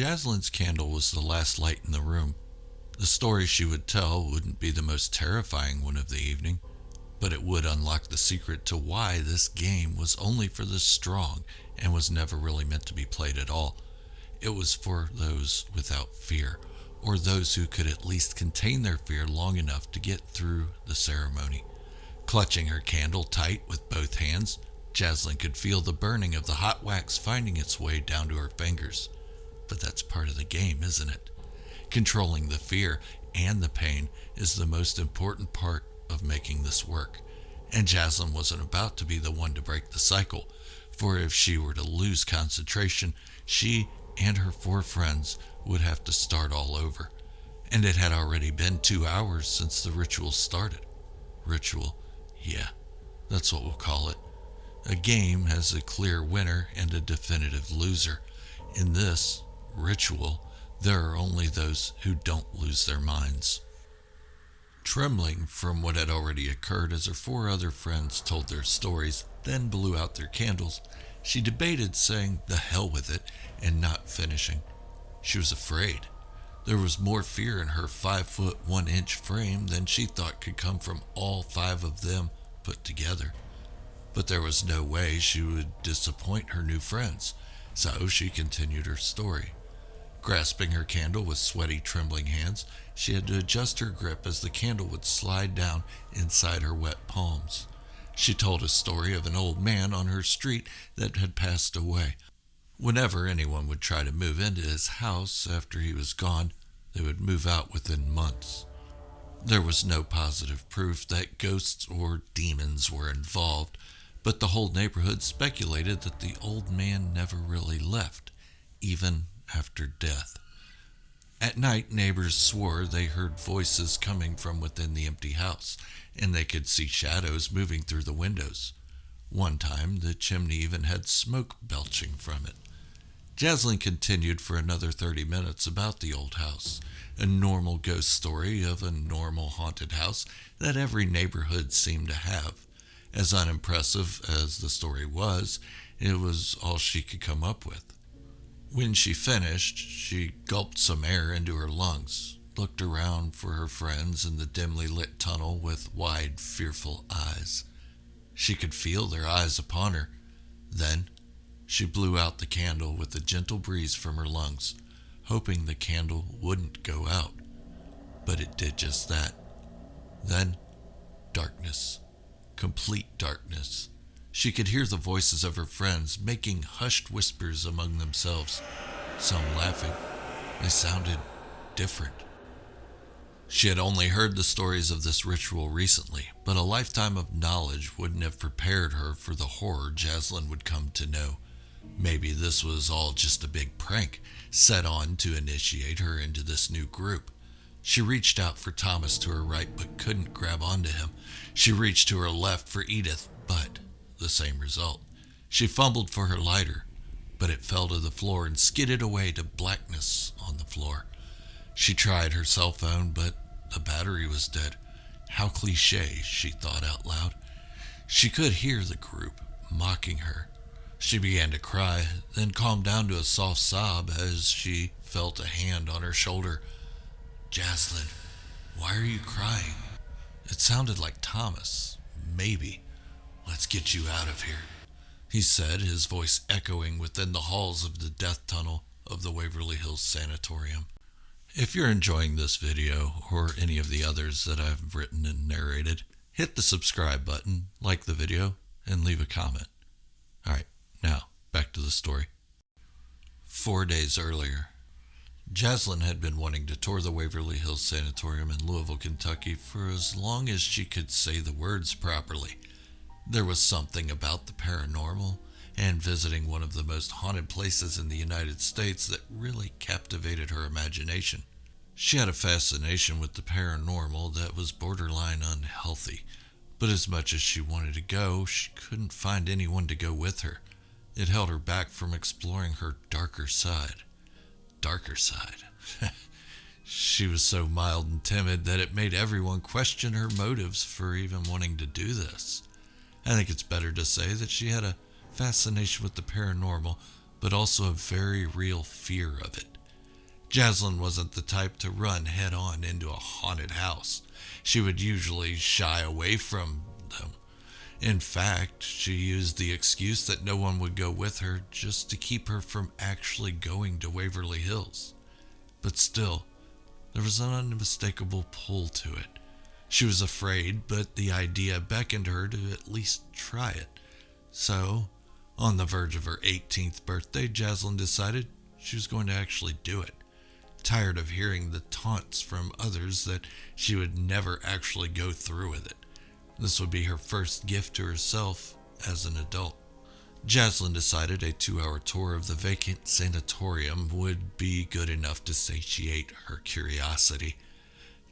Jaslyn's candle was the last light in the room. The story she would tell wouldn't be the most terrifying one of the evening, but it would unlock the secret to why this game was only for the strong and was never really meant to be played at all. It was for those without fear, or those who could at least contain their fear long enough to get through the ceremony. Clutching her candle tight with both hands, Jaslyn could feel the burning of the hot wax finding its way down to her fingers. But that's part of the game, isn't it? Controlling the fear and the pain is the most important part of making this work. And Jaslyn wasn't about to be the one to break the cycle, for if she were to lose concentration, she and her 4 friends would have to start all over. And it had already been 2 hours since the ritual started. Ritual, yeah, that's what we'll call it. A game has a clear winner and a definitive loser. In this ritual, there are only those who don't lose their minds. Trembling from what had already occurred as her 4 other friends told their stories, then blew out their candles, she debated saying the hell with it and not finishing. She was afraid. There was more fear in her 5-foot 1-inch frame than she thought could come from all 5 of them put together. But there was no way she would disappoint her new friends, so she continued her story. Grasping her candle with sweaty, trembling hands, she had to adjust her grip as the candle would slide down inside her wet palms. She told a story of an old man on her street that had passed away. Whenever anyone would try to move into his house after he was gone, they would move out within months. There was no positive proof that ghosts or demons were involved, but the whole neighborhood speculated that the old man never really left, even after death. At night, neighbors swore they heard voices coming from within the empty house, and they could see shadows moving through the windows. One time, the chimney even had smoke belching from it. Jaslyn continued for another 30 minutes about the old house, a normal ghost story of a normal haunted house that every neighborhood seemed to have. As unimpressive as the story was, it was all she could come up with. When she finished, she gulped some air into her lungs, looked around for her friends in the dimly lit tunnel with wide, fearful eyes. She could feel their eyes upon her. Then, she blew out the candle with a gentle breeze from her lungs, hoping the candle wouldn't go out. But it did just that. Then, darkness. Complete darkness. She could hear the voices of her friends making hushed whispers among themselves, some laughing. They sounded different. She had only heard the stories of this ritual recently, but a lifetime of knowledge wouldn't have prepared her for the horror Jaslyn would come to know. Maybe this was all just a big prank set on to initiate her into this new group. She reached out for Thomas to her right but couldn't grab onto him. She reached to her left for Edith, but the same result. She fumbled for her lighter, but it fell to the floor and skidded away to blackness on the floor. She tried her cell phone, but the battery was dead. How cliché, she thought out loud. She could hear the group mocking her. She began to cry, then calmed down to a soft sob as she felt a hand on her shoulder. "Jaslyn, why are you crying?" It sounded like Thomas. "Maybe. Let's get you out of here," he said, his voice echoing within the halls of the death tunnel of the Waverly Hills Sanatorium. If you're enjoying this video, or any of the others that I've written and narrated, hit the subscribe button, like the video, and leave a comment. Alright, now, back to the story. 4 days earlier, Jaslyn had been wanting to tour the Waverly Hills Sanatorium in Louisville, Kentucky for as long as she could say the words properly. There was something about the paranormal and visiting one of the most haunted places in the United States that really captivated her imagination. She had a fascination with the paranormal that was borderline unhealthy, but as much as she wanted to go, she couldn't find anyone to go with her. It held her back from exploring her darker side. Darker side. She was so mild and timid that it made everyone question her motives for even wanting to do this. I think it's better to say that she had a fascination with the paranormal, but also a very real fear of it. Jaslyn wasn't the type to run head on into a haunted house. She would usually shy away from them. In fact, she used the excuse that no one would go with her just to keep her from actually going to Waverly Hills. But still, there was an unmistakable pull to it. She was afraid, but the idea beckoned her to at least try it. So, on the verge of her 18th birthday, Jaslyn decided she was going to actually do it. Tired of hearing the taunts from others that she would never actually go through with it. This would be her first gift to herself as an adult. Jaslyn decided a 2-hour tour of the vacant sanatorium would be good enough to satiate her curiosity.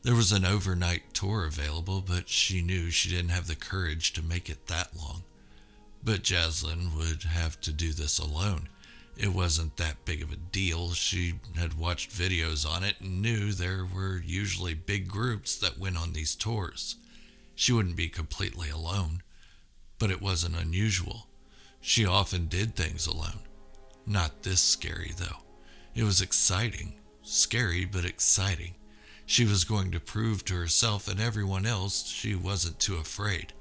There was an overnight tour available, but she knew she didn't have the courage to make it that long. But Jaslyn would have to do this alone. It wasn't that big of a deal. She had watched videos on it and knew there were usually big groups that went on these tours. She wouldn't be completely alone, but it wasn't unusual. She often did things alone. Not this scary, though. It was exciting. Scary, but exciting. She was going to prove to herself and everyone else she wasn't too afraid.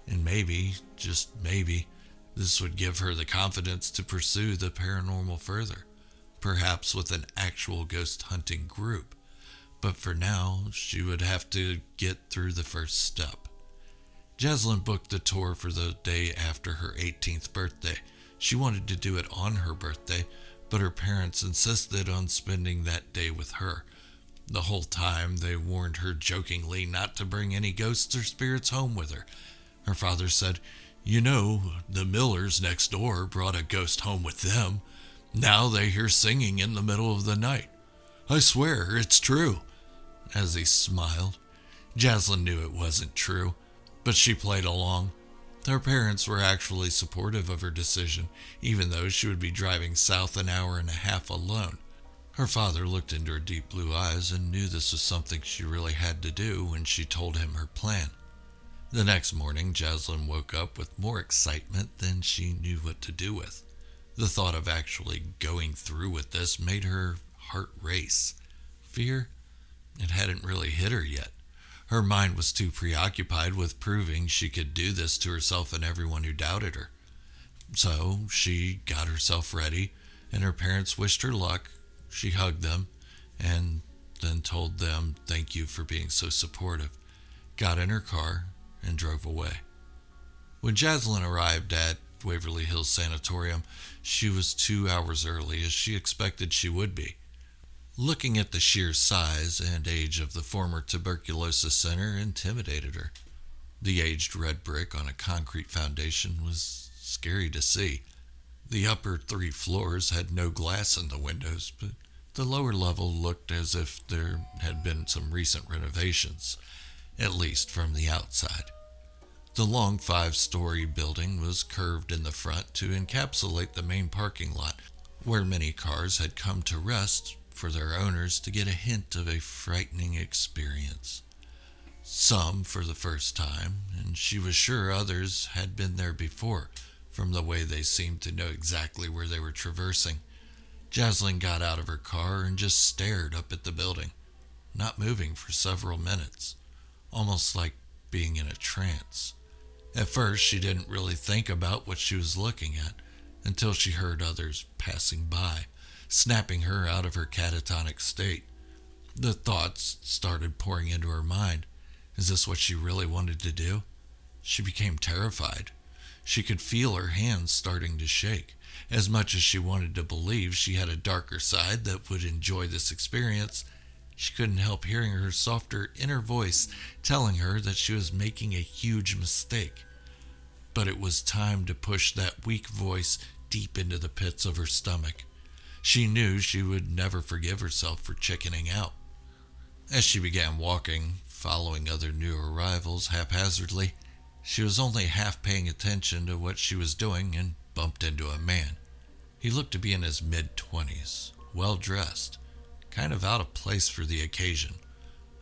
And maybe, just maybe, this would give her the confidence to pursue the paranormal further, perhaps with an actual ghost hunting group. But for now, she would have to get through the first step. Jaslyn booked the tour for the day after her 18th birthday. She wanted to do it on her birthday, but her parents insisted on spending that day with her. The whole time, they warned her jokingly not to bring any ghosts or spirits home with her. Her father said, "You know, the Millers next door brought a ghost home with them. Now they hear singing in the middle of the night. I swear, it's true." As he smiled, Jaslyn knew it wasn't true, but she played along. Her parents were actually supportive of her decision, even though she would be driving south an hour and a half alone. Her father looked into her deep blue eyes and knew this was something she really had to do when she told him her plan. The next morning, Jaslyn woke up with more excitement than she knew what to do with. The thought of actually going through with this made her heart race. Fear? It hadn't really hit her yet. Her mind was too preoccupied with proving she could do this to herself and everyone who doubted her. So she got herself ready, and her parents wished her luck. She hugged them, and then told them thank you for being so supportive, got in her car, and drove away. When Jaslyn arrived at Waverly Hills Sanatorium, she was 2 hours early, as she expected she would be. Looking at the sheer size and age of the former tuberculosis center intimidated her. The aged red brick on a concrete foundation was scary to see. The upper 3 floors had no glass in the windows, but the lower level looked as if there had been some recent renovations, at least from the outside. The long 5-story building was curved in the front to encapsulate the main parking lot, where many cars had come to rest for their owners to get a hint of a frightening experience. Some for the first time, and she was sure others had been there before, from the way they seemed to know exactly where they were traversing. Jaslyn got out of her car and just stared up at the building, not moving for several minutes, almost like being in a trance. At first, she didn't really think about what she was looking at until she heard others passing by, snapping her out of her catatonic state. The thoughts started pouring into her mind. Is this what she really wanted to do? She became terrified. She could feel her hands starting to shake. As much as she wanted to believe she had a darker side that would enjoy this experience, she couldn't help hearing her softer inner voice telling her that she was making a huge mistake. But it was time to push that weak voice deep into the pits of her stomach. She knew she would never forgive herself for chickening out. As she began walking, following other new arrivals haphazardly, she was only half paying attention to what she was doing and bumped into a man. He looked to be in his mid-20s, well-dressed, kind of out of place for the occasion.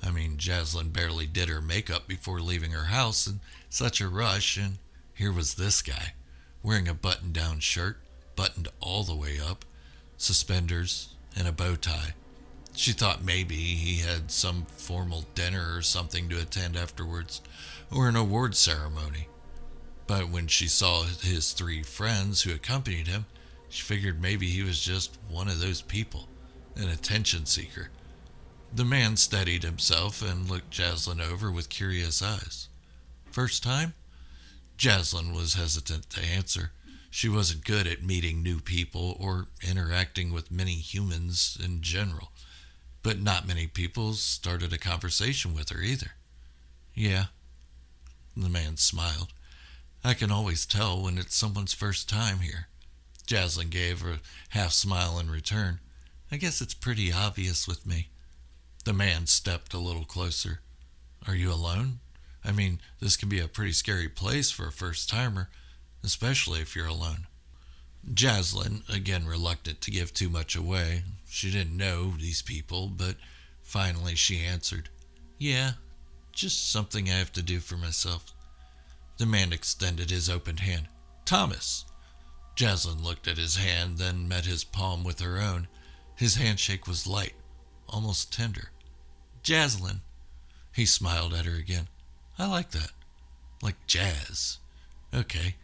I mean, Jaslyn barely did her makeup before leaving her house in such a rush, and here was this guy, wearing a button-down shirt, buttoned all the way up, suspenders, and a bow tie. She thought maybe he had some formal dinner or something to attend afterwards, or an award ceremony. But when she saw his three friends who accompanied him, she figured maybe he was just one of those people, an attention seeker. The man steadied himself and looked Jaslyn over with curious eyes. First time? Jaslyn was hesitant to answer. She wasn't good at meeting new people or interacting with many humans in general. But not many people started a conversation with her either. Yeah, the man smiled. I can always tell when it's someone's first time here. Jaslyn gave a half smile in return. I guess it's pretty obvious with me. The man stepped a little closer. Are you alone? I mean, this can be a pretty scary place for a first-timer, especially if you're alone. Jaslyn, again reluctant to give too much away. She didn't know these people, but finally she answered. Yeah, just something I have to do for myself. The man extended his open hand. Thomas! Jaslyn looked at his hand, then met his palm with her own. His handshake was light, almost tender. Jaslyn. He smiled at her again. I like that. Like jazz. Okay,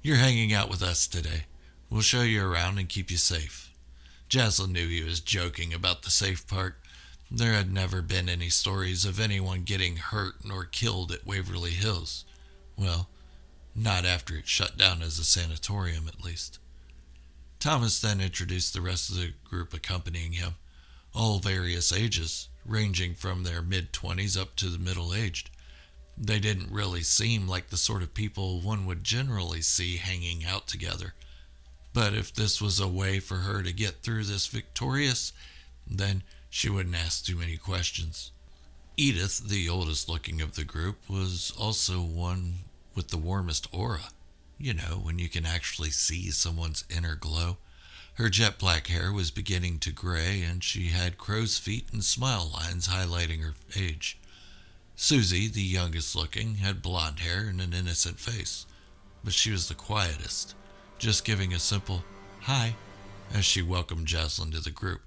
you're hanging out with us today. We'll show you around and keep you safe. Jaslyn knew he was joking about the safe part. There had never been any stories of anyone getting hurt nor killed at Waverly Hills. Well, not after it shut down as a sanatorium, at least. Thomas then introduced the rest of the group accompanying him, all various ages, ranging from their mid-20s up to the middle-aged. They didn't really seem like the sort of people one would generally see hanging out together. But if this was a way for her to get through this victorious, then she wouldn't ask too many questions. Edith, the oldest looking of the group, was also one with the warmest aura. You know, when you can actually see someone's inner glow. Her jet black hair was beginning to gray, and she had crow's feet and smile lines highlighting her age. Susie, the youngest looking, had blonde hair and an innocent face, but she was the quietest, just giving a simple hi as she welcomed Jaslyn to the group.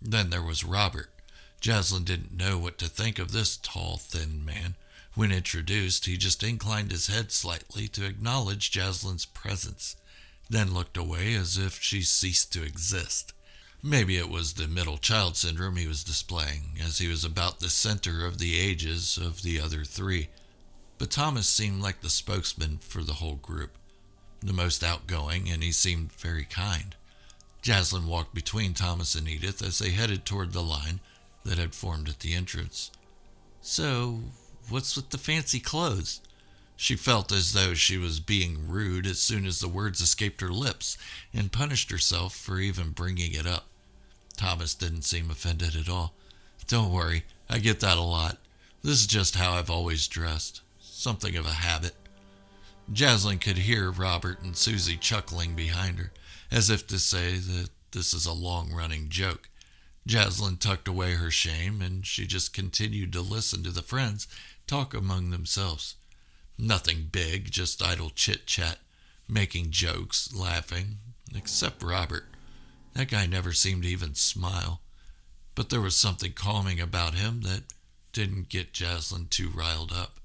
Then there was Robert. Jaslyn didn't know what to think of this tall, thin man. When introduced, he just inclined his head slightly to acknowledge Jaslyn's presence, then looked away as if she ceased to exist. Maybe it was the middle child syndrome he was displaying, as he was about the center of the ages of the other three. But Thomas seemed like the spokesman for the whole group, the most outgoing, and he seemed very kind. Jaslyn walked between Thomas and Edith as they headed toward the line that had formed at the entrance. So, what's with the fancy clothes? She felt as though she was being rude as soon as the words escaped her lips, and punished herself for even bringing it up. Thomas didn't seem offended at all. Don't worry, I get that a lot. This is just how I've always dressed. Something of a habit. Jaslyn could hear Robert and Susie chuckling behind her, as if to say that this is a long-running joke. Jaslyn tucked away her shame, and she just continued to listen to the friends talk among themselves. Nothing big, just idle chit-chat, making jokes, laughing, except Robert. That guy never seemed to even smile. But there was something calming about him that didn't get Jaslyn too riled up.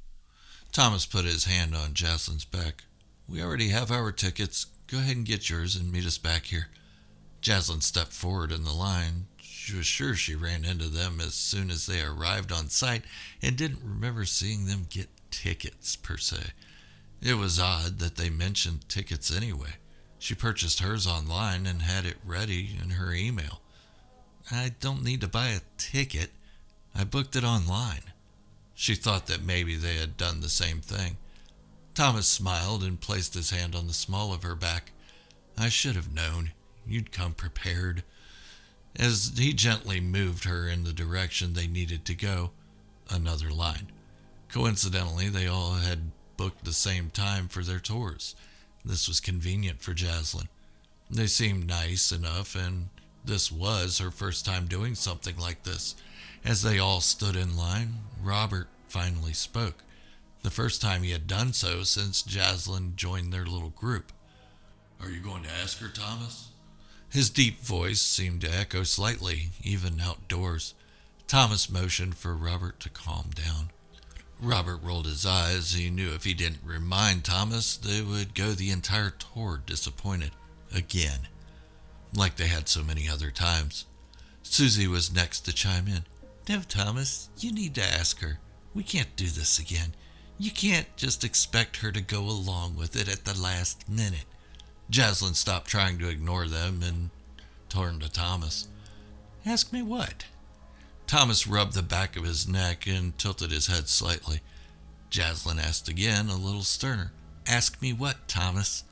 Thomas put his hand on Jaslyn's back. We already have our tickets. Go ahead and get yours and meet us back here. Jaslyn stepped forward in the line. She was sure she ran into them as soon as they arrived on site and didn't remember seeing them get tickets, per se. It was odd that they mentioned tickets anyway. She purchased hers online and had it ready in her email. I don't need to buy a ticket. I booked it online. She thought that maybe they had done the same thing. Thomas smiled and placed his hand on the small of her back. I should have known. You'd come prepared. As he gently moved her in the direction they needed to go, another line. Coincidentally, they all had booked the same time for their tours. This was convenient for Jaslyn. They seemed nice enough, and this was her first time doing something like this. As they all stood in line, Robert finally spoke, the first time he had done so since Jaslyn joined their little group. Are you going to ask her, Thomas? His deep voice seemed to echo slightly, even outdoors. Thomas motioned for Robert to calm down. Robert rolled his eyes. He knew if he didn't remind Thomas, they would go the entire tour disappointed. Again. Like they had so many other times. Susie was next to chime in. No, Thomas, you need to ask her. We can't do this again. You can't just expect her to go along with it at the last minute. Jaslyn stopped trying to ignore them and turned to Thomas. Ask me what? Thomas rubbed the back of his neck and tilted his head slightly. Jaslyn asked again, a little sterner. Ask me what, Thomas?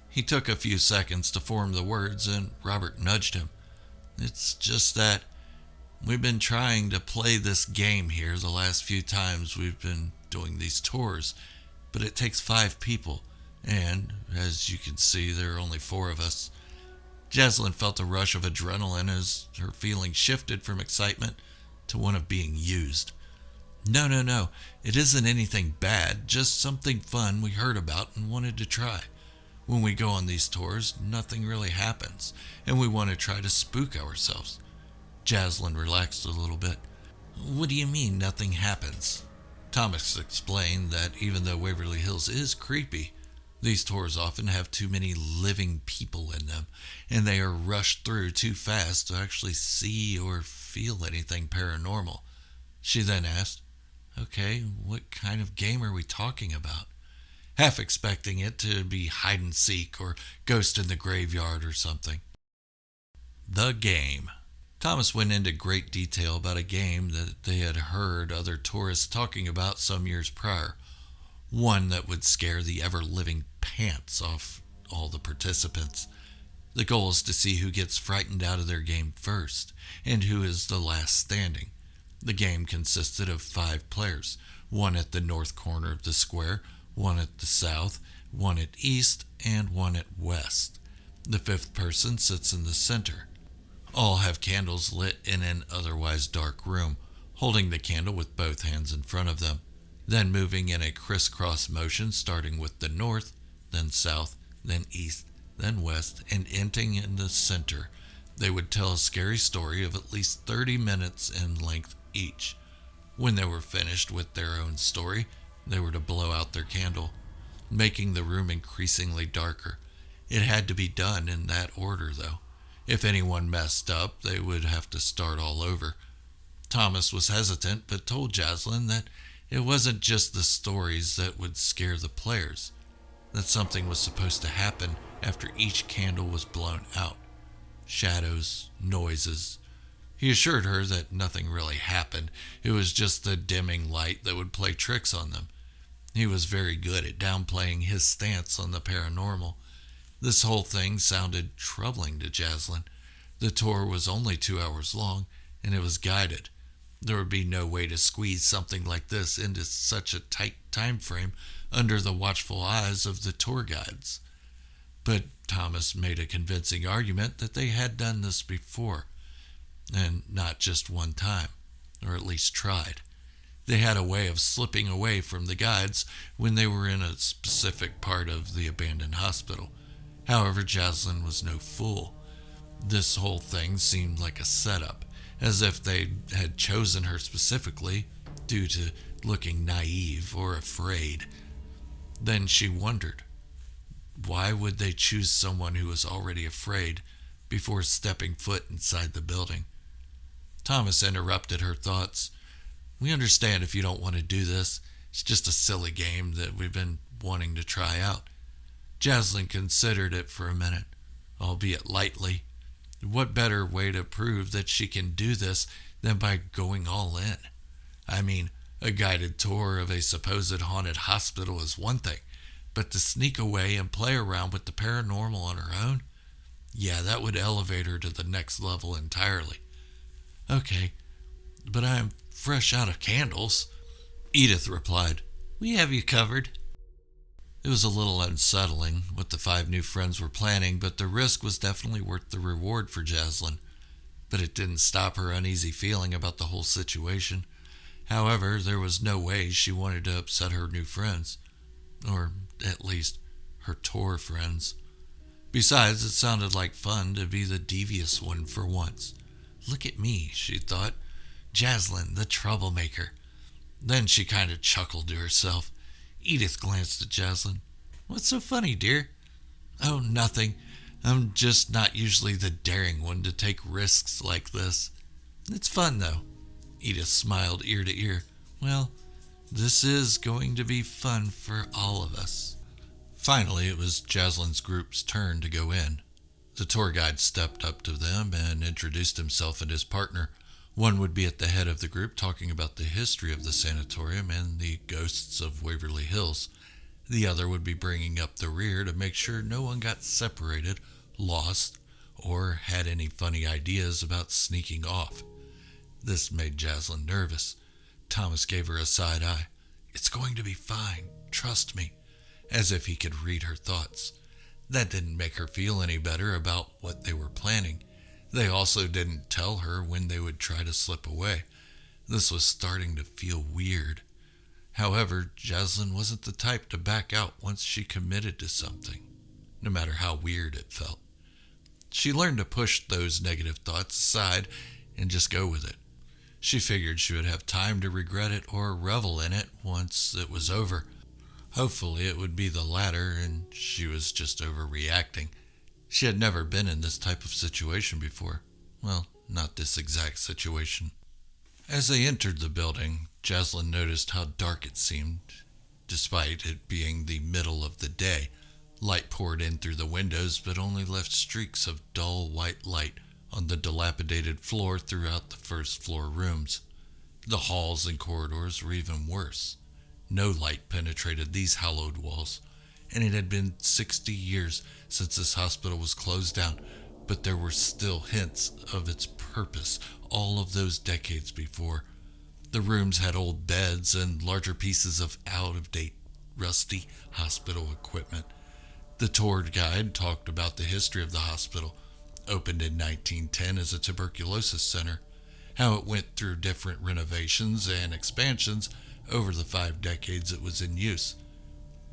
He took a few seconds to form the words, and Robert nudged him. It's just that we've been trying to play this game here the last few times we've been doing these tours, but it takes 5 people, and, as you can see, there are only 4 of us. Jaslyn felt a rush of adrenaline as her feelings shifted from excitement to one of being used. No, it isn't anything bad, just something fun we heard about and wanted to try. When we go on these tours, nothing really happens, and we want to try to spook ourselves. Jaslyn relaxed a little bit. What do you mean nothing happens? Thomas explained that even though Waverly Hills is creepy, these tours often have too many living people in them, and they are rushed through too fast to actually see or feel anything paranormal. She then asked, Okay, what kind of game are we talking about? Half expecting it to be hide and seek or ghost in the graveyard or something. The game. Thomas went into great detail about a game that they had heard other tourists talking about some years prior. One that would scare the ever-living pants off all the participants. The goal is to see who gets frightened out of their game first, and who is the last standing. The game consisted of 5 players, one at the north corner of the square, one at the south, one at east, and one at west. The 5th person sits in the center. All have candles lit in an otherwise dark room, holding the candle with both hands in front of them, then moving in a crisscross motion starting with the north, then south, then east, then west, and ending in the center. They would tell a scary story of at least 30 minutes in length each. When they were finished with their own story, they were to blow out their candle, making the room increasingly darker. It had to be done in that order, though. If anyone messed up, they would have to start all over. Thomas was hesitant, but told Jaslyn that it wasn't just the stories that would scare the players, that something was supposed to happen after each candle was blown out. Shadows, noises. He assured her that nothing really happened. It was just the dimming light that would play tricks on them. He was very good at downplaying his stance on the paranormal. This whole thing sounded troubling to Jaslyn. The tour was only 2 hours long, and it was guided. There would be no way to squeeze something like this into such a tight time frame under the watchful eyes of the tour guides. But Thomas made a convincing argument that they had done this before, and not just one time, or at least tried. They had a way of slipping away from the guides when they were in a specific part of the abandoned hospital. However, Jaslyn was no fool. This whole thing seemed like a setup, as if they had chosen her specifically due to looking naive or afraid. Then she wondered, why would they choose someone who was already afraid before stepping foot inside the building? Thomas interrupted her thoughts. We understand if you don't want to do this. It's just a silly game that we've been wanting to try out. Jaslyn considered it for a minute, albeit lightly. What better way to prove that she can do this than by going all in? I mean, a guided tour of a supposed haunted hospital is one thing, but to sneak away and play around with the paranormal on her own? Yeah, that would elevate her to the next level entirely. Okay, but I'm fresh out of candles, Edith replied. We have you covered. It was a little unsettling what the 5 new friends were planning, but the risk was definitely worth the reward for Jaslyn. But it didn't stop her uneasy feeling about the whole situation. However, there was no way she wanted to upset her new friends, or at least her tour friends. Besides, it sounded like fun to be the devious one for once. Look at me, she thought. Jaslyn, the troublemaker. Then she kind of chuckled to herself. Edith glanced at Jaslyn. What's so funny, dear? Oh, nothing. I'm just not usually the daring one to take risks like this. It's fun, though. Edith smiled ear to ear. Well, this is going to be fun for all of us. Finally, it was Jaslyn's group's turn to go in. The tour guide stepped up to them and introduced himself and his partner. One would be at the head of the group talking about the history of the sanatorium and the ghosts of Waverly Hills. The other would be bringing up the rear to make sure no one got separated, lost, or had any funny ideas about sneaking off. This made Jaslyn nervous. Thomas gave her a side eye. It's going to be fine, trust me, as if he could read her thoughts. That didn't make her feel any better about what they were planning. They also didn't tell her when they would try to slip away. This was starting to feel weird. However, Jaslyn wasn't the type to back out once she committed to something, no matter how weird it felt. She learned to push those negative thoughts aside and just go with it. She figured she would have time to regret it or revel in it once it was over. Hopefully it would be the latter and she was just overreacting. She had never been in this type of situation before. Well, not this exact situation. As they entered the building, Jaslyn noticed how dark it seemed, despite it being the middle of the day. Light poured in through the windows, but only left streaks of dull white light on the dilapidated floor throughout the first floor rooms. The halls and corridors were even worse. No light penetrated these hallowed walls, and it had been 60 years since this hospital was closed down, but there were still hints of its purpose all of those decades before. The rooms had old beds and larger pieces of out-of-date, rusty hospital equipment. The tour guide talked about the history of the hospital, opened in 1910 as a tuberculosis center, how it went through different renovations and expansions over the 5 decades it was in use.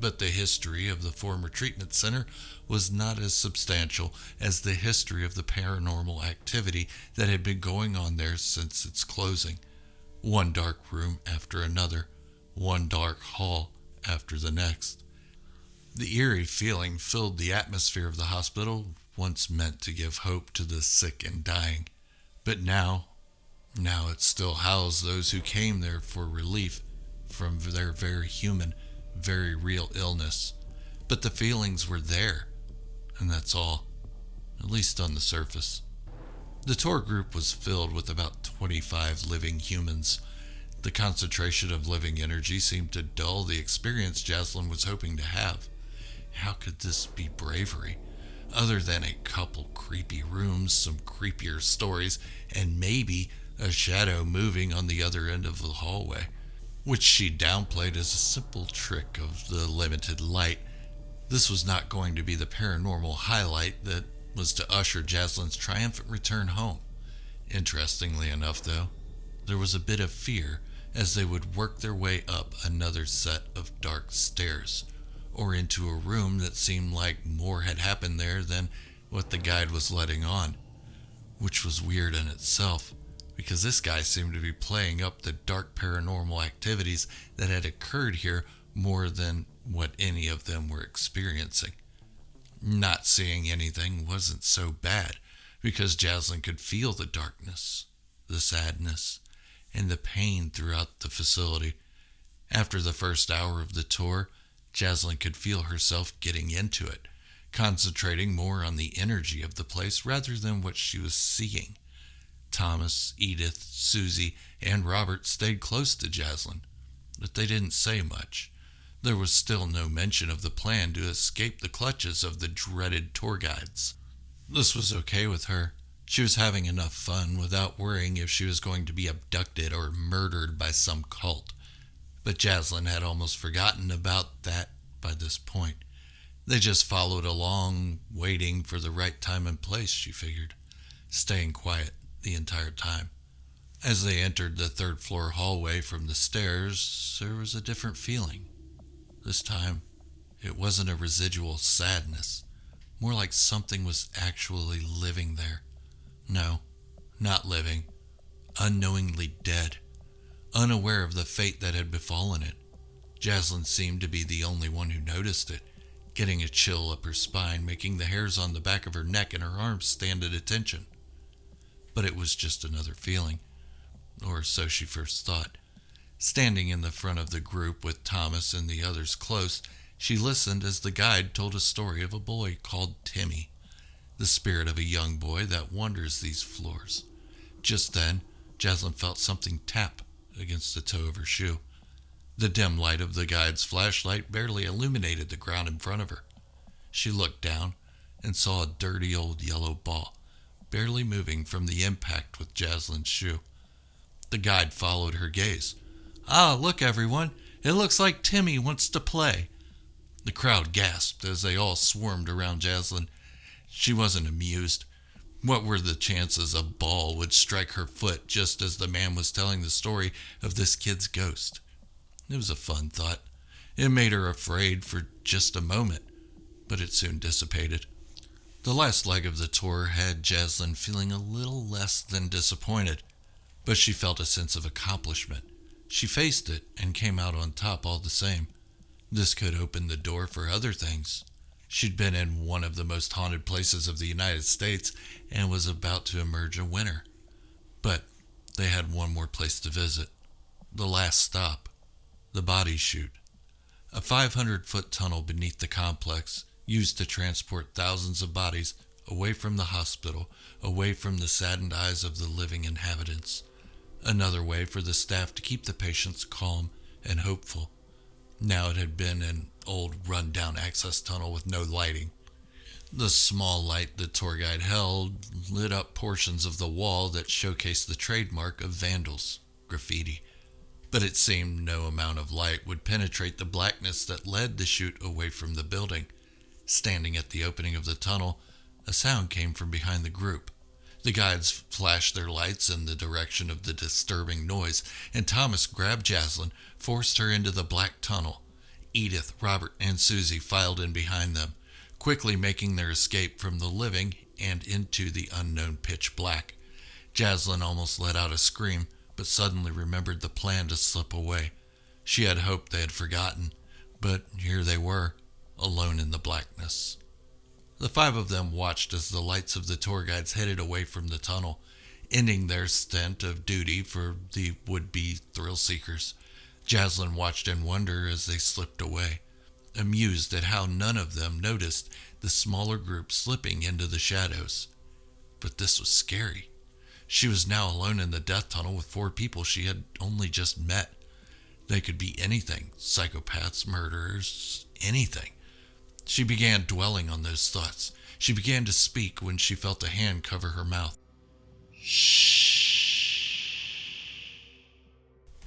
But the history of the former treatment center was not as substantial as the history of the paranormal activity that had been going on there since its closing. One dark room after another, one dark hall after the next. The eerie feeling filled the atmosphere of the hospital, once meant to give hope to the sick and dying. But now it still housed those who came there for relief from their very human, very real illness. But the feelings were there, and that's all, at least on the surface. The tour group was filled with about 25 living humans. The concentration of living energy seemed to dull the experience Jaslyn was hoping to have. How could this be bravery? Other than a couple creepy rooms, some creepier stories, and maybe a shadow moving on the other end of the hallway, which she downplayed as a simple trick of the limited light. This was not going to be the paranormal highlight that was to usher Jaslyn's triumphant return home. Interestingly enough, though, there was a bit of fear as they would work their way up another set of dark stairs, or into a room that seemed like more had happened there than what the guide was letting on, which was weird in itself, because this guy seemed to be playing up the dark paranormal activities that had occurred here more than what any of them were experiencing. Not seeing anything wasn't so bad, because Jaslyn could feel the darkness, the sadness, and the pain throughout the facility. After the first hour of the tour, Jaslyn could feel herself getting into it, concentrating more on the energy of the place rather than what she was seeing. Thomas, Edith, Susie, and Robert stayed close to Jaslyn, but they didn't say much. There was still no mention of the plan to escape the clutches of the dreaded tour guides. This was okay with her. She was having enough fun without worrying if she was going to be abducted or murdered by some cult. But Jaslyn had almost forgotten about that by this point. They just followed along, waiting for the right time and place, she figured, staying quiet the entire time. As they entered the third floor hallway from the stairs, there was a different feeling. This time, it wasn't a residual sadness, more like something was actually living there. No, not living, unknowingly dead, unaware of the fate that had befallen it. Jaslyn seemed to be the only one who noticed it, getting a chill up her spine, making the hairs on the back of her neck and her arms stand at attention. But it was just another feeling, or so she first thought. Standing in the front of the group with Thomas and the others close, she listened as the guide told a story of a boy called Timmy, the spirit of a young boy that wanders these floors. Just then, Jaslyn felt something tap against the toe of her shoe. The dim light of the guide's flashlight barely illuminated the ground in front of her. She looked down and saw a dirty old yellow ball, barely moving from the impact with Jaslyn's shoe. The guide followed her gaze. "Ah, look everyone, it looks like Timmy wants to play." The crowd gasped as they all swarmed around Jaslyn. She wasn't amused. What were the chances a ball would strike her foot just as the man was telling the story of this kid's ghost? It was a fun thought. It made her afraid for just a moment, but it soon dissipated. The last leg of the tour had Jaslyn feeling a little less than disappointed, but she felt a sense of accomplishment. She faced it and came out on top all the same. This could open the door for other things. She'd been in one of the most haunted places of the United States and was about to emerge a winner. But they had one more place to visit. The last stop. The body chute. A 500-foot tunnel beneath the complex, used to transport thousands of bodies away from the hospital, away from the saddened eyes of the living inhabitants. Another way for the staff to keep the patients calm and hopeful. Now it had been an old run-down access tunnel with no lighting. The small light the tour guide held lit up portions of the wall that showcased the trademark of vandals, graffiti. But it seemed no amount of light would penetrate the blackness that led the chute away from the building. Standing at the opening of the tunnel, a sound came from behind the group. The guides flashed their lights in the direction of the disturbing noise, and Thomas grabbed Jaslyn, forced her into the black tunnel. Edith, Robert, and Susie filed in behind them, quickly making their escape from the living and into the unknown pitch black. Jaslyn almost let out a scream, but suddenly remembered the plan to slip away. She had hoped they had forgotten, but here they were, alone in the blackness. The five of them watched as the lights of the tour guides headed away from the tunnel, ending their stint of duty for the would-be thrill-seekers. Jaslyn watched in wonder as they slipped away, amused at how none of them noticed the smaller group slipping into the shadows. But this was scary. She was now alone in the death tunnel with 4 people she had only just met. They could be anything, psychopaths, murderers, anything. She began dwelling on those thoughts. She began to speak when she felt a hand cover her mouth.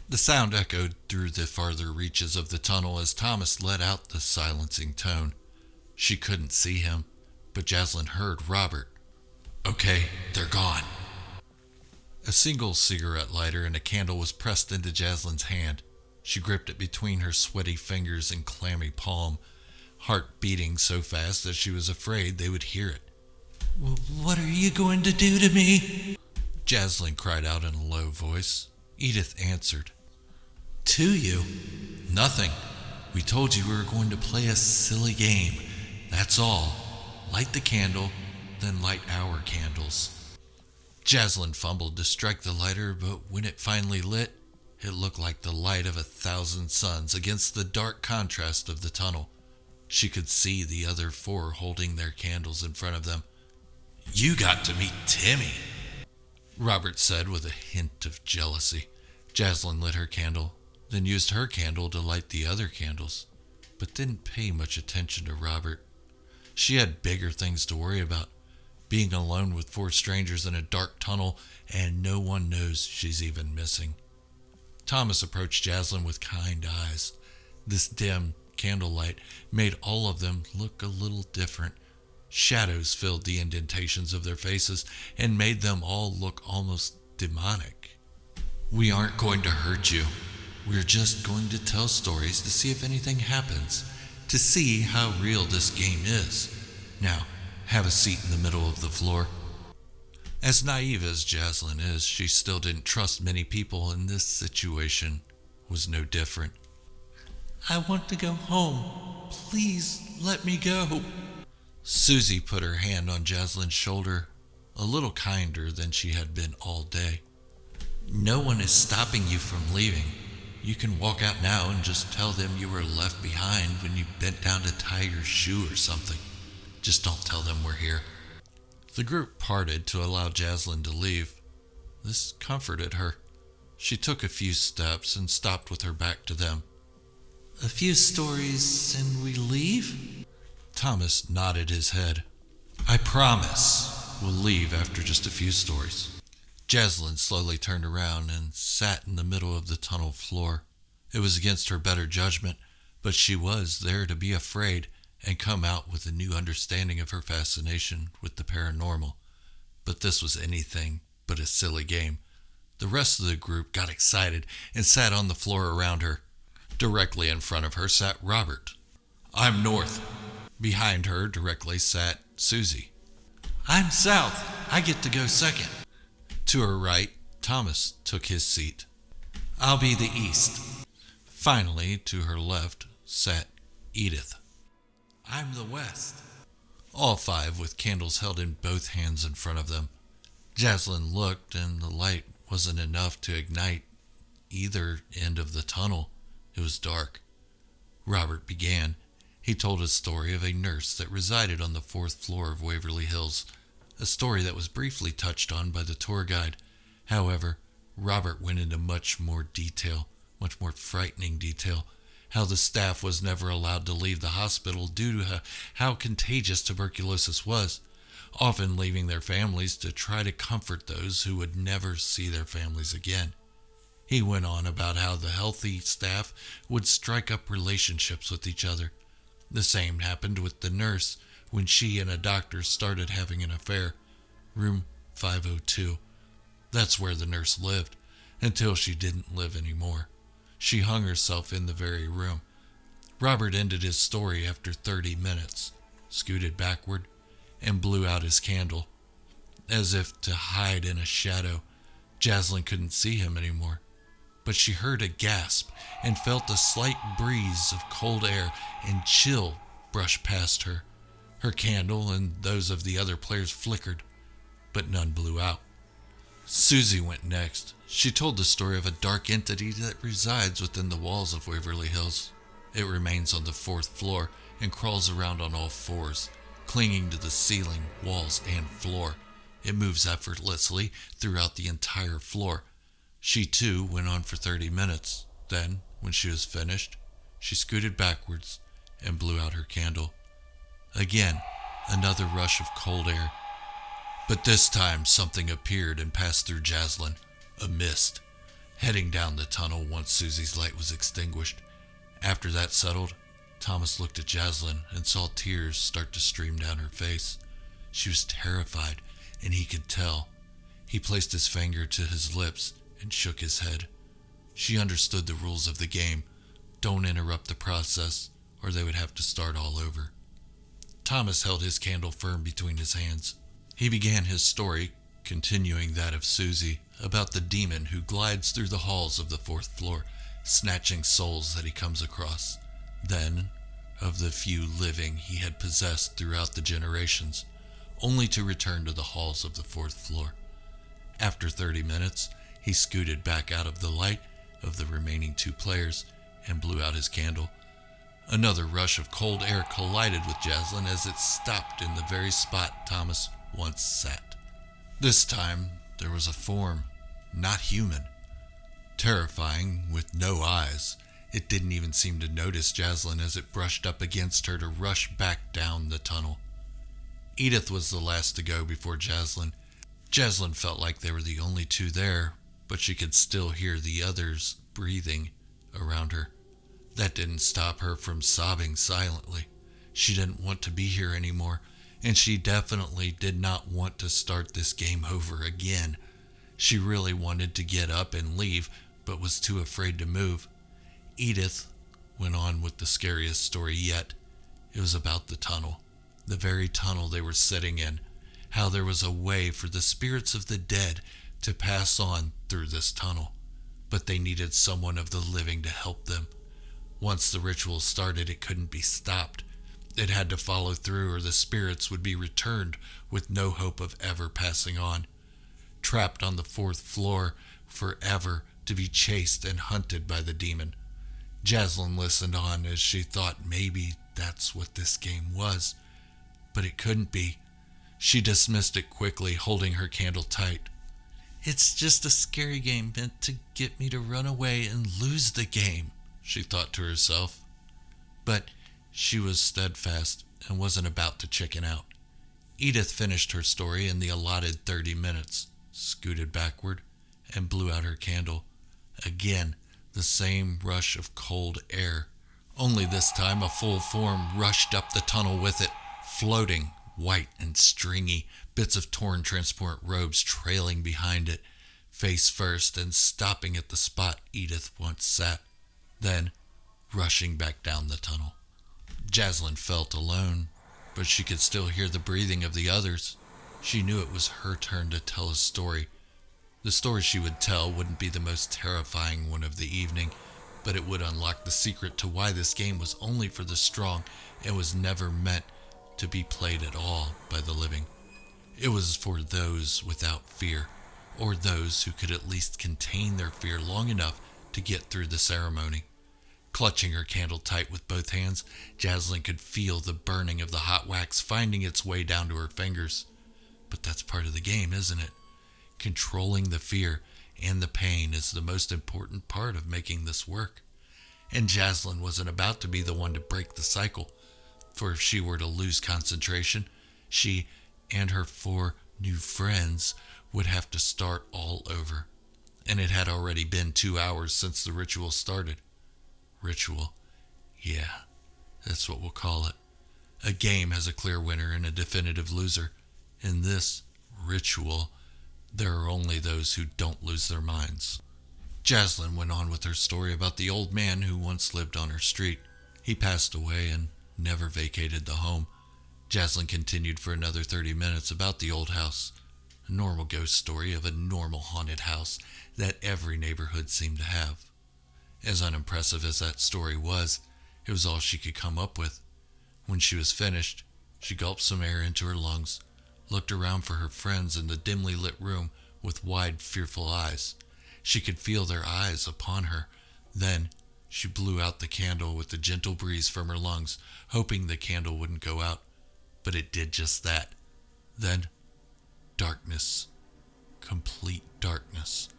The sound echoed through the farther reaches of the tunnel as Thomas let out the silencing tone. She couldn't see him, but Jaslyn heard Robert. "Okay, they're gone." A single cigarette lighter and a candle was pressed into Jaslyn's hand. She gripped it between her sweaty fingers and clammy palm, heart beating so fast that she was afraid they would hear it. "What are you going to do to me?" Jaslyn cried out in a low voice. Edith answered. "To you? Nothing. We told you we were going to play a silly game. That's all. Light the candle, then light our candles." Jaslyn fumbled to strike the lighter, but when it finally lit, it looked like the light of 1,000 suns against the dark contrast of the tunnel. She could see the other 4 holding their candles in front of them. "You got to meet Timmy," Robert said with a hint of jealousy. Jaslyn lit her candle, then used her candle to light the other candles, but didn't pay much attention to Robert. She had bigger things to worry about, being alone with 4 strangers in a dark tunnel, and no one knows she's even missing. Thomas approached Jaslyn with kind eyes. This dim candlelight made all of them look a little different. Shadows filled the indentations of their faces and made them all look almost demonic. "We aren't going to hurt you. We're just going to tell stories to see if anything happens, to see how real this game is. Now, Have a seat in the middle of the floor." As naive as Jaslyn is, she still didn't trust many people, and this situation was no different. "I want to go home. Please let me go." Susie put her hand on Jaslyn's shoulder, a little kinder than she had been all day. "No one is stopping you from leaving. You can walk out now and just tell them you were left behind when you bent down to tie your shoe or something. Just don't tell them we're here." The group parted to allow Jaslyn to leave. This comforted her. She took a few steps and stopped with her back to them. "A few stories and we leave?" Thomas nodded his head. "I promise we'll leave after just a few stories." Jaslyn slowly turned around and sat in the middle of the tunnel floor. It was against her better judgment, but she was there to be afraid and come out with a new understanding of her fascination with the paranormal. But this was anything but a silly game. The rest of the group got excited and sat on the floor around her. Directly in front of her sat Robert. "I'm north." Behind her directly sat Susie. "I'm south. I get to go second." To her right, Thomas took his seat. "I'll be the east." Finally, to her left, sat Edith. "I'm the west." All five with candles held in both hands in front of them. Jaslyn looked, and the light wasn't enough to ignite either end of the tunnel. It was dark. Robert began. He told a story of a nurse that resided on the 4th floor of Waverly Hills, a story that was briefly touched on by the tour guide. However, Robert went into much more detail, much more frightening detail, how the staff was never allowed to leave the hospital due to how contagious tuberculosis was, often leaving their families to try to comfort those who would never see their families again. He went on about how the healthy staff would strike up relationships with each other. The same happened with the nurse when she and a doctor started having an affair. Room 502. That's where the nurse lived, until she didn't live anymore. She hung herself in the very room. Robert ended his story after 30 minutes, scooted backward, and blew out his candle. As if to hide in a shadow, Jaslyn couldn't see him anymore. But she heard a gasp and felt a slight breeze of cold air and chill brush past her. Her candle and those of the other players flickered, but none blew out. Susie went next. She told the story of a dark entity that resides within the walls of Waverly Hills. It remains on the 4th floor and crawls around on all fours, clinging to the ceiling, walls, and floor. It moves effortlessly throughout the entire floor. She too went on for 30 minutes. Then, when she was finished, she scooted backwards and blew out her candle. Again, another rush of cold air. But this time something appeared and passed through Jaslyn, a mist, heading down the tunnel once Susie's light was extinguished. After that settled, Thomas looked at Jaslyn and saw tears start to stream down her face. She was terrified, and he could tell. He placed his finger to his lips and shook his head. She understood the rules of the game. Don't interrupt the process, or they would have to start all over. Thomas held his candle firm between his hands. He began his story, continuing that of Susie, about the demon who glides through the halls of the 4th floor, snatching souls that he comes across. Then, of the few living he had possessed throughout the generations, only to return to the halls of the 4th floor. After 30 minutes, he scooted back out of the light of the remaining 2 players and blew out his candle. Another rush of cold air collided with Jaslyn as it stopped in the very spot Thomas once sat. This time, there was a form, not human. Terrifying, with no eyes, it didn't even seem to notice Jaslyn as it brushed up against her to rush back down the tunnel. Edith was the last to go before Jaslyn. Jaslyn felt like they were the only 2 there, but she could still hear the others breathing around her. That didn't stop her from sobbing silently. She didn't want to be here anymore, and she definitely did not want to start this game over again. She really wanted to get up and leave, but was too afraid to move. Edith went on with the scariest story yet. It was about the tunnel. the very tunnel they were sitting in, how there was a way for the spirits of the dead to pass on through this tunnel, but they needed someone of the living to help them. Once the ritual started, it couldn't be stopped. It had to follow through, or the spirits would be returned with no hope of ever passing on, trapped on the fourth floor forever to be chased and hunted by the demon. Jaslyn listened on as she thought maybe that's what this game was, but it couldn't be. She dismissed it quickly, holding her candle tight. It's just a scary game meant to get me to run away and lose the game, she thought to herself. But she was steadfast and wasn't about to chicken out. Edith finished her story in the allotted 30 minutes, scooted backward, and blew out her candle. Again, the same rush of cold air. Only this time a full form rushed up the tunnel with it, floating, white and stringy, bits of torn transparent robes trailing behind it, face first and stopping at the spot Edith once sat, then rushing back down the tunnel. Jaslyn felt alone, but she could still hear the breathing of the others. She knew it was her turn to tell a story. The story she would tell wouldn't be the most terrifying one of the evening, but it would unlock the secret to why this game was only for the strong and was never meant to be played at all by the living. It was for those without fear, or those who could at least contain their fear long enough to get through the ceremony. Clutching her candle tight with both hands, Jaslyn could feel the burning of the hot wax finding its way down to her fingers. But that's part of the game, isn't it? Controlling the fear and the pain is the most important part of making this work. And Jaslyn wasn't about to be the one to break the cycle, for if she were to lose concentration, she and her 4 new friends would have to start all over. And it had already been 2 hours since the ritual started. Ritual. Yeah, that's what we'll call it. A game has a clear winner and a definitive loser. In this ritual, there are only those who don't lose their minds. Jaslyn went on with her story about the old man who once lived on her street. He passed away and never vacated the home. Jaslyn continued for another 30 minutes about the old house. A normal ghost story of a normal haunted house that every neighborhood seemed to have. As unimpressive as that story was, it was all she could come up with. When she was finished, she gulped some air into her lungs, looked around for her friends in the dimly lit room with wide, fearful eyes. She could feel their eyes upon her. Then she blew out the candle with the gentle breeze from her lungs, hoping the candle wouldn't go out. But it did just that. Then, darkness. Complete darkness.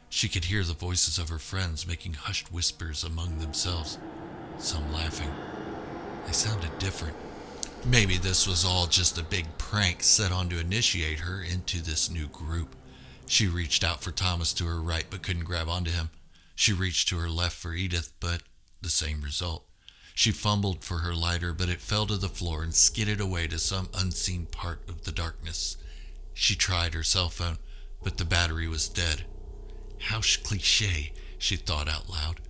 She could hear the voices of her friends making hushed whispers among themselves, some laughing. They sounded different. Maybe this was all just a big prank set on to initiate her into this new group. She reached out for Thomas to her right but couldn't grab onto him. She reached to her left for Edith, but the same result. She fumbled for her lighter, but it fell to the floor and skidded away to some unseen part of the darkness. She tried her cell phone, but the battery was dead. How cliché, she thought out loud.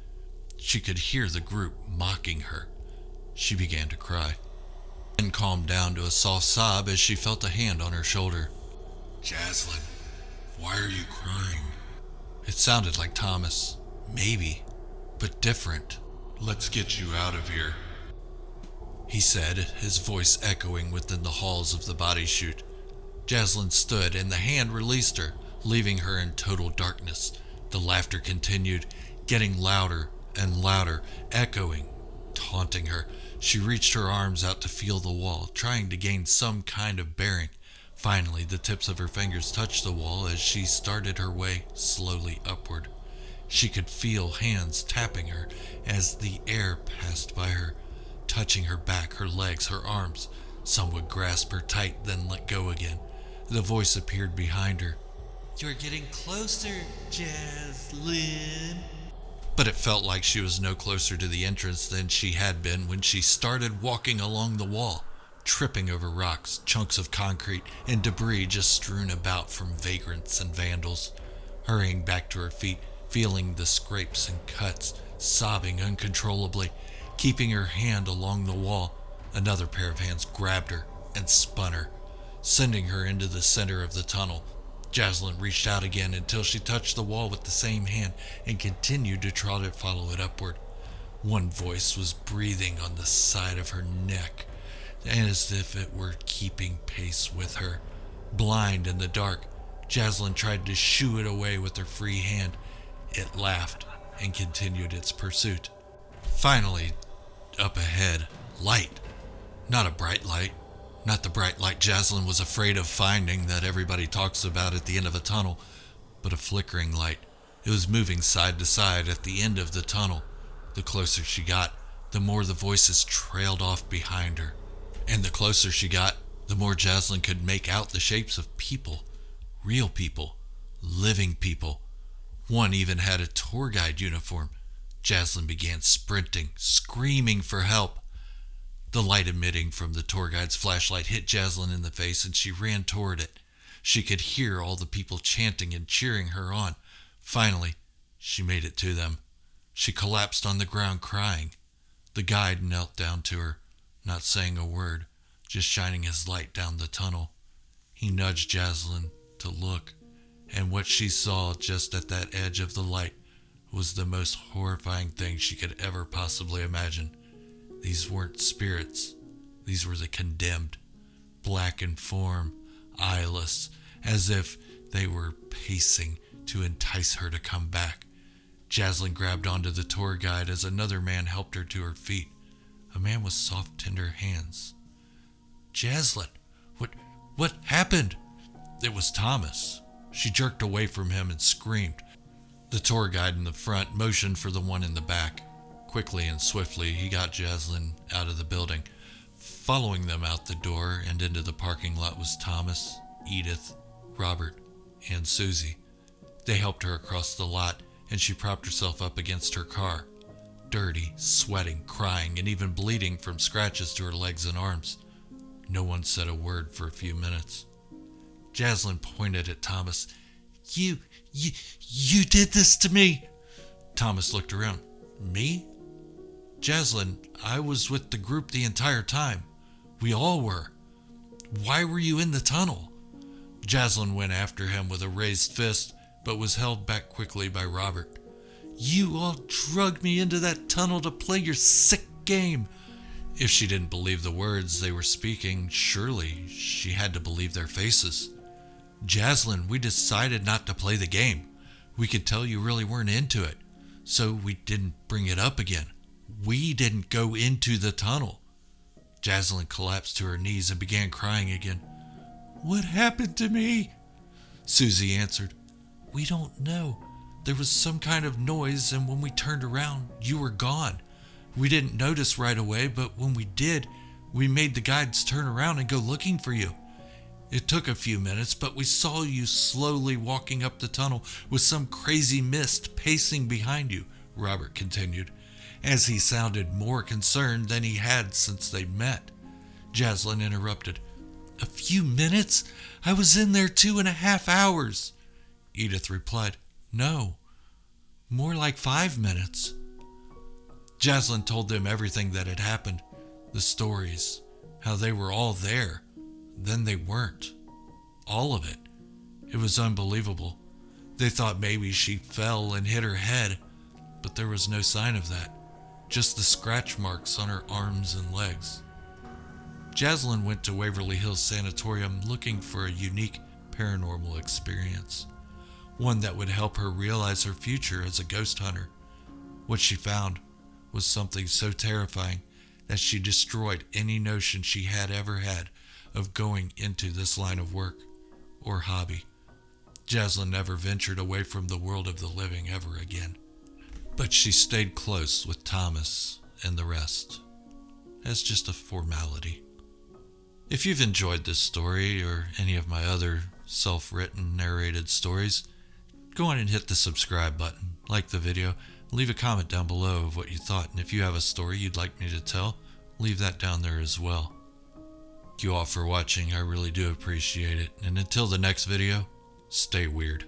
She could hear the group mocking her. She began to cry, and calmed down to a soft sob as she felt a hand on her shoulder. Jaslyn, why are you crying? It sounded like Thomas, maybe, but different. Let's get you out of here, he said, his voice echoing within the halls of the body chute. Jaslyn stood, and the hand released her, leaving her in total darkness. The laughter continued, getting louder and louder, echoing, taunting her. She reached her arms out to feel the wall, trying to gain some kind of bearing. Finally, the tips of her fingers touched the wall as she started her way slowly upward. She could feel hands tapping her as the air passed by her, touching her back, her legs, her arms. Some would grasp her tight, then let go again. The voice appeared behind her. You're getting closer, Jaslyn. But it felt like she was no closer to the entrance than she had been when she started walking along the wall, tripping over rocks, chunks of concrete, and debris just strewn about from vagrants and vandals. Hurrying back to her feet, feeling the scrapes and cuts, sobbing uncontrollably, keeping her hand along the wall, another pair of hands grabbed her, and spun her, sending her into the center of the tunnel. Jaslyn reached out again until she touched the wall with the same hand and continued to try to follow it upward. One voice was breathing on the side of her neck, as if it were keeping pace with her. Blind in the dark, Jaslyn tried to shoo it away with her free hand. It laughed and continued its pursuit. Finally, up ahead, light. Not a bright light. Not the bright light Jaslyn was afraid of finding that everybody talks about at the end of a tunnel, but a flickering light. It was moving side to side at the end of the tunnel. The closer she got, the more the voices trailed off behind her. And the closer she got, the more Jaslyn could make out the shapes of people. Real people. Living people. One even had a tour guide uniform. Jaslyn began sprinting, screaming for help. The light emitting from the tour guide's flashlight hit Jaslyn in the face, and she ran toward it. She could hear all the people chanting and cheering her on. Finally, she made it to them. She collapsed on the ground crying. The guide knelt down to her, not saying a word, just shining his light down the tunnel. He nudged Jaslyn to look, and what she saw just at that edge of the light was the most horrifying thing she could ever possibly imagine. These weren't spirits. These were the condemned, black in form, eyeless, as if they were pacing to entice her to come back. Jaslyn grabbed onto the tour guide as another man helped her to her feet. A man with soft, tender hands. Jaslyn, what happened? It was Thomas. She jerked away from him and screamed. The tour guide in the front motioned for the one in the back. Quickly and swiftly, he got Jaslyn out of the building. Following them out the door and into the parking lot was Thomas, Edith, Robert, and Susie. They helped her across the lot, and she propped herself up against her car, dirty, sweating, crying, and even bleeding from scratches to her legs and arms. No one said a word for a few minutes. Jaslyn pointed at Thomas. You did this to me. Thomas looked around. Me? Jaslyn, I was with the group the entire time. We all were. Why were you in the tunnel? Jaslyn went after him with a raised fist, but was held back quickly by Robert. You all drugged me into that tunnel to play your sick game. If she didn't believe the words they were speaking, surely she had to believe their faces. Jaslyn, we decided not to play the game. We could tell you really weren't into it, so we didn't bring it up again. We didn't go into the tunnel. Jaslyn collapsed to her knees and began crying again. What happened to me? Susie answered. We don't know. There was some kind of noise, and when we turned around, you were gone. We didn't notice right away, but when we did, we made the guides turn around and go looking for you. It took a few minutes, but we saw you slowly walking up the tunnel with some crazy mist pacing behind you, Robert continued, as he sounded more concerned than he had since they met. Jaslyn interrupted. A few minutes? I was in there 2.5 hours. Edith replied, No, more like 5 minutes. Jaslyn told them everything that had happened, the stories, how they were all there, then they weren't. All of it. It was unbelievable. They thought maybe she fell and hit her head, but there was no sign of that, just the scratch marks on her arms and legs. Jaslyn went to Waverly Hills Sanatorium looking for a unique paranormal experience, one that would help her realize her future as a ghost hunter. What she found was something so terrifying that she destroyed any notion she had ever had of going into this line of work or hobby. Jaslyn never ventured away from the world of the living ever again, but she stayed close with Thomas and the rest as just a formality. If you've enjoyed this story or any of my other self-written narrated stories, go on and hit the subscribe button, like the video, leave a comment down below of what you thought, and if you have a story you'd like me to tell, leave that down there as well. Thank you all for watching, I really do appreciate it, and until the next video, stay weird.